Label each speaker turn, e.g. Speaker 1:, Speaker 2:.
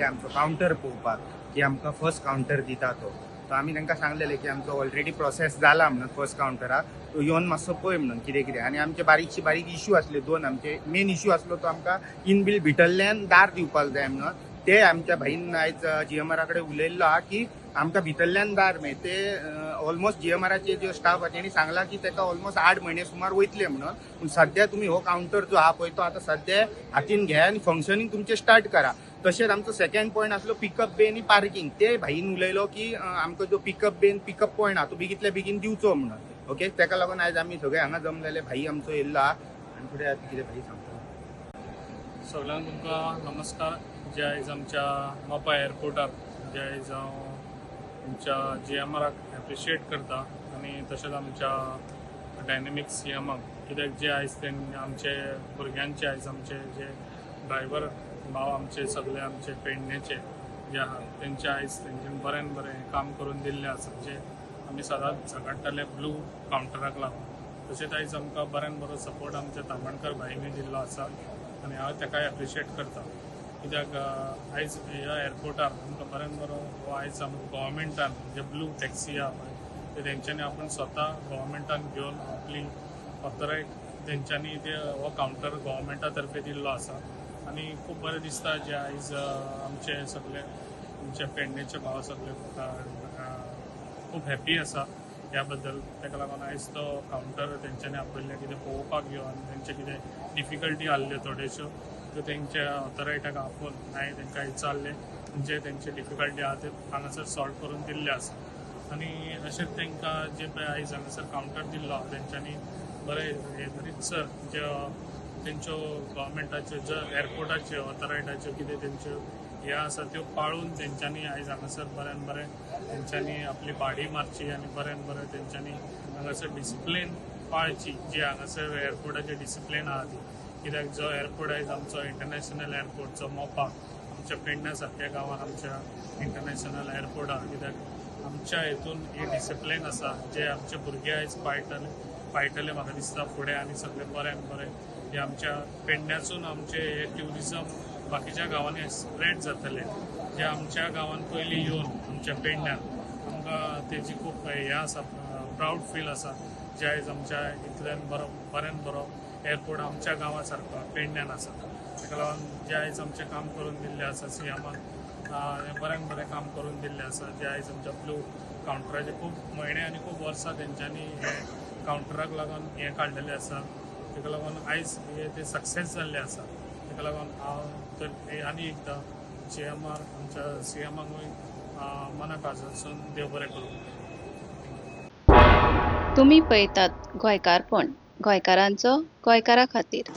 Speaker 1: आयिल्ले आमचो कावंटर पळोवपाक की आमकां फर्स्ट कावंटर दिता तो. सो आमी तांकां सांगलेलें की आमचो ऑलरेडी प्रोसेस जाला म्हणून फर्स्ट कावंटराक, तो येवन मातसो पळय म्हणून कितें आनी आमचे बारीक इश्यू आसले दोन. आमचे मेन इश्यू आसलो तो आमकां इनबिल्ट भितरल्यान दार दिवपाक जाय म्हणून. ते आमच्या भाईन आयज GMR कडेन उलयल्लो आहा की आमकां भितरल्यान दार मेळ ते ऑलमोस्ट GMRचे जो स्टाफ आसा तेणी सांगला की ताका ऑलमोस्ट 8 म्हयने सुमार वयतले म्हणून. पूण सध्या तुमी हो कावंटर जो आहा पळय तो आतां सध्या हातीन घ्या आनी फंक्शनींग तुमचें स्टार्ट करा. तशेंच आमचो सेकंड पॉयंट आसलो पिकअप बे आनी पार्किंग. ते भाईन उलयलो की आमकां जो पिकअप बे पिकअप पॉयंट आहा तो बेगीतल्या बेगीन दिवचो म्हणून. ओके, ताका लागून आयज आमी सगळे हांगा जमलेले. भाई आमचो येयल्लो आहा आनी फुडें आतां कितें भाई सांगता.
Speaker 2: सगळ्यांक तुमकां नमस्कार. जे आयज आमच्या मोपा एअरपोर्टार जे आयज हांव आमच्या GMRक एप्रिशिएट करता आनी तशेंच आमच्या डायनेमिक CMक कित्याक जे आयज तेणी आमचे भुरग्यांचे आयज आमचे जे ड्रायव्हर भाव आमचे सगळे आमचे पेडणेचे जे आहा तेंचे आयज तेंच्यानी बरें काम करून दिल्लें आसा जे आमी सदांच झगडटाले ब्लू कावंटराक लागून. तशेंच आयज आमकां बरो सपोर्ट आमच्या तामणकर भाईनी दिल्लो आसा आनी हांव ताकाय एप्रिशिएट करता. कित्याक आयज ह्या एअरपोर्टार आमकां बरो हो आयज आमकां गोवमेंटान जे ब्लू टॅक्सी आहा पळय ते तेंच्यांनी आपण स्वता गोवमेंटान घेवन आपली ऑथरायज तेंच्यांनी ते हो कावंटर गोवमेंटा तर्फे दिल्लो आसा आनी खूब बरें दिसता जे आयज आमचे सगळे आमचे पेडणेचे भाव सगळे खूब हॅपी आसा ह्या बद्दल. ताका लागून आयज तो कावंटर तेंच्यांनी आपयल्ले कितें पळोवपाक येवन आनी तेंचे कितें डिफिकल्टी आसल्यो थोड्योश्यो त्यो तेंच्या ऑथरायटाक आपोवन हांवें तांकां विचारले म्हणजे तेंचे डिफिकल्टी आहा ते हांगासर सॉल्व करून दिल्ले आसा. आनी अशेंच तांकां जे पळय आयज हांगासर कावंटर दिल्लो तेंच्यांनी बरें रितसर ज्यो तेंच्यो गोवमेंटाच्यो ज्यो एअरपोर्टाच्यो ऑथरायटाच्यो कितें तेंच्यो हे आसा त्यो पाळून तेंच्यांनी आयज हांगासर बरें तेंच्यांनी आपली भाडी मारची आनी बरें तेंच्यांनी हांगासर डिसिप्लीन पाळची जी हांगासर एअरपोर्टाची डिसिप्लीन आहा ती. कित्याक जो एअरपोर्ट आयज आमचो इंटरनॅशनल एअरपोर्ट जो मोपा आमच्या पेडण्या सारक्या गांवांत आमच्या इंटरनॅशनल एअरपोर्ट आहा कित्याक आमच्या हितून ही डिसिप्लीन आसा जे आमचे भुरगे आयज पाळटले म्हाका दिसता फुडें आनी सगळें बरें हे आमच्या पेडण्यासून आमचे हे ट्युरिजम बाकीच्या गांवांनी स्प्रेड जातले. जे आमच्या गांवांत पयलीं येवन आमच्या पेडण्यान आमकां तेजी खूब हे आसा प्राऊड फील आसा जे आयज आमच्या इतल्यान बरो एअरपोर्ट आमच्या गांवा सारको पेडण्यान आसा. ताका लागून जे आयज आमचें काम करून दिल्लें आसा CMक बरें काम करून दिल्लें आसा. जे आयज आमच्या ब्लू कावंटराचे खूब म्हयने आनी खूब वर्सां तेंच्यांनी हे कावंटराक लागून हे काडलेलें आसा. ताका लागून आयज ते सक्सेस जाल्ले आसा. ताका लागून हांव आनी एकदां GMR आमच्या CMकूय मनाक आजून देव बरें करूं.
Speaker 3: तुम्ही पळयतात गोंयकारपण, गोंयकारांचो गोंयकारा खातीर.